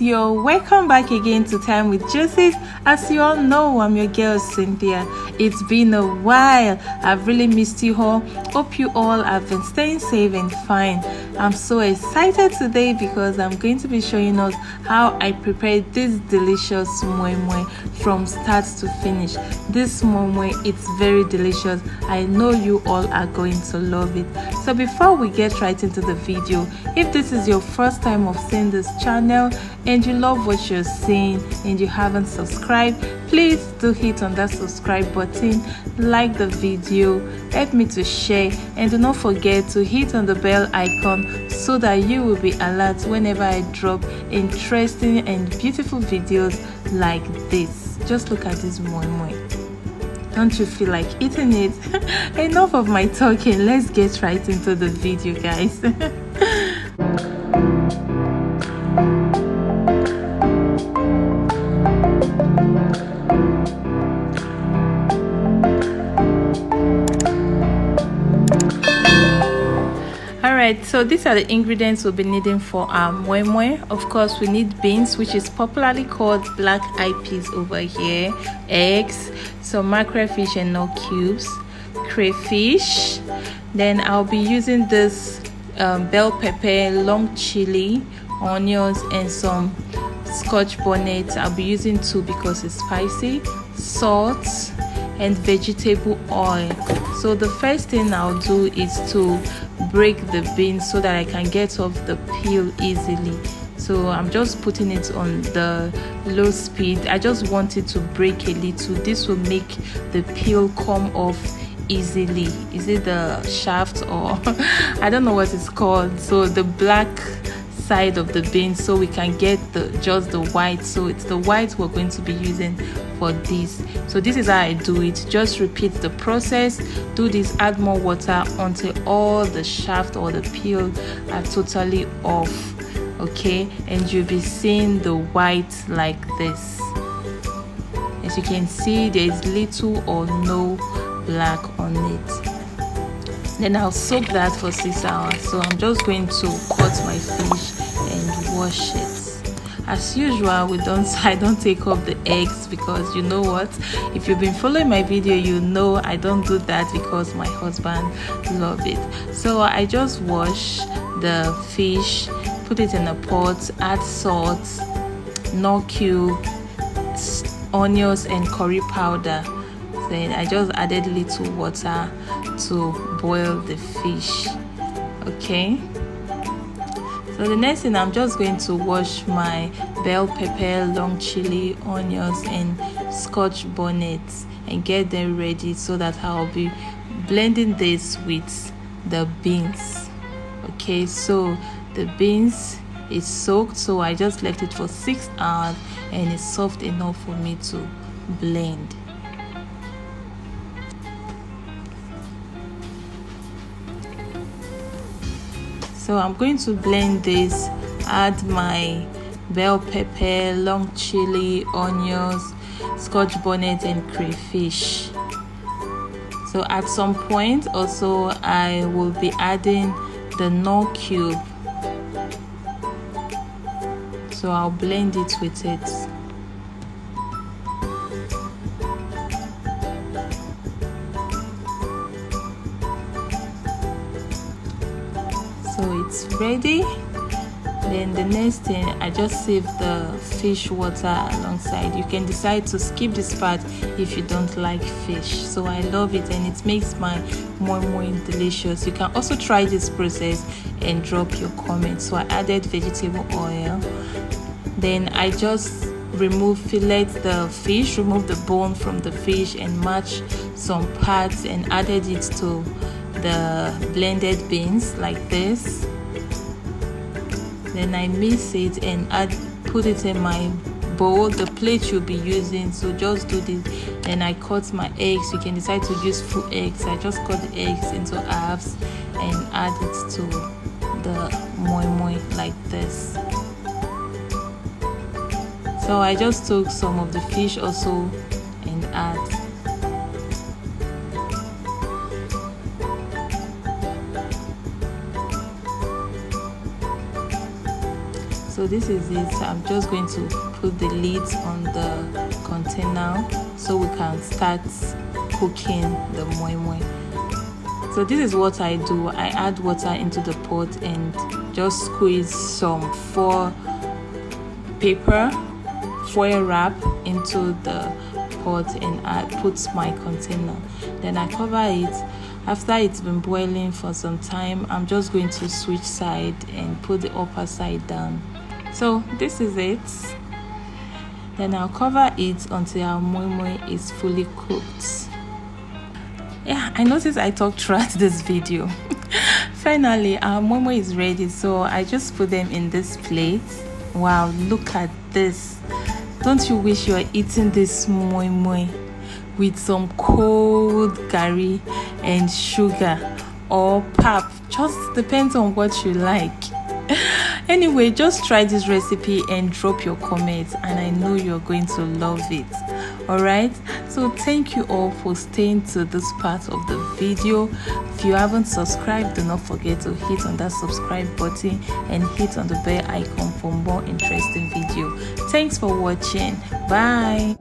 yo, welcome back again to Time with Joseph. As you all know, I'm your girl Cynthia. It's been a while. I've really missed you all. Hope you all have been staying safe and fine. I'm so excited today because I'm going to be showing us how I prepared this delicious moi moi from start to finish. This moi moi, it's very delicious. I know you all are going to love it. So before we get right into the video, if this is your first time of seeing this channel and you love what you're seeing and you haven't subscribed, please do hit on that subscribe button, like the video, help me to share, and do not forget to hit on the bell icon so that you will be alert whenever I drop interesting and beautiful videos like this. Just look at this moi moi. Don't you feel like eating it? Enough of my talking, let's get right into the video, guys. Alright, so these are the ingredients we'll be needing for our moi moi. Of course, we need beans, which is popularly called black eyed peas over here, eggs, some mackerel fish and no cubes, crayfish. Then I'll be using this bell pepper, long chili, onions, and some scotch bonnet. I'll be using 2 because it's spicy, salt, and vegetable oil. So the first thing I'll do is to break the beans so that I can get off the peel easily. So I'm just putting it on the low speed. I just want it to break a little. This will make the peel come off easily. Is it the shaft or I don't know what it's called? So the black side of the beans, so we can get just the white. So it's the white we're going to be using for this. So this is how I do it. Just repeat the process. Do this, add more water until all the shaft or the peel are totally off. Okay, and you'll be seeing the white like this. As you can see, there is little or no black on it. Then I'll soak that for 6 hours. So I'm just going to cut my fish and wash it. As usual, I don't take off the eggs because you know what? If you've been following my video, you know I don't do that because my husband loves it. So I just wash the fish, put it in a pot, add salt, no cube, onions, and curry powder. Then I just added little water to boil the fish. Okay, so the next thing, I'm just going to wash my bell pepper, long chili, onions, and scotch bonnet and get them ready so that I'll be blending this with the beans. Okay, so the beans is soaked, so I just left it for 6 hours and it's soft enough for me to blend. So I'm going to blend this, add my bell pepper, long chili, onions, scotch bonnet, and crayfish. So at some point also I will be adding the no cube. So I'll blend it with it. So it's ready. Then the next thing, I just save the fish water alongside. You can decide to skip this part if you don't like fish. So I love it and it makes my moi moi delicious. You can also try this process and drop your comments. So I added vegetable oil. Then I just fillet the fish, remove the bone from the fish and match some parts and added it to the blended beans like this. Then I mix it and put it in my bowl, the plate you'll be using. So just do this. Then I cut my eggs. You can decide to use full eggs. I just cut the eggs into halves and add it to the moi moi like this. So I just took some of the fish also and add. So this is it. I'm just going to put the lids on the container so we can start cooking the moi moi. So this is what I do. I add water into the pot and just squeeze some foil wrap into the pot, and I put my container. Then I cover it. After it's been boiling for some time, I'm just going to switch side and put the upper side down. So this is it. Then I'll cover it until our moi moi is fully cooked. Yeah, I noticed I talked throughout this video. Finally, our moi moi is ready, so I just put them in this plate. Wow, look at this. Don't you wish you were eating this moi moi with some cold curry and sugar or pap? Just depends on what you like. Anyway, just try this recipe and drop your comments, and I know you're going to love it. Alright, so thank you all for staying to this part of the video. If you haven't subscribed, do not forget to hit on that subscribe button and hit on the bell icon for more interesting video. Thanks for watching. Bye.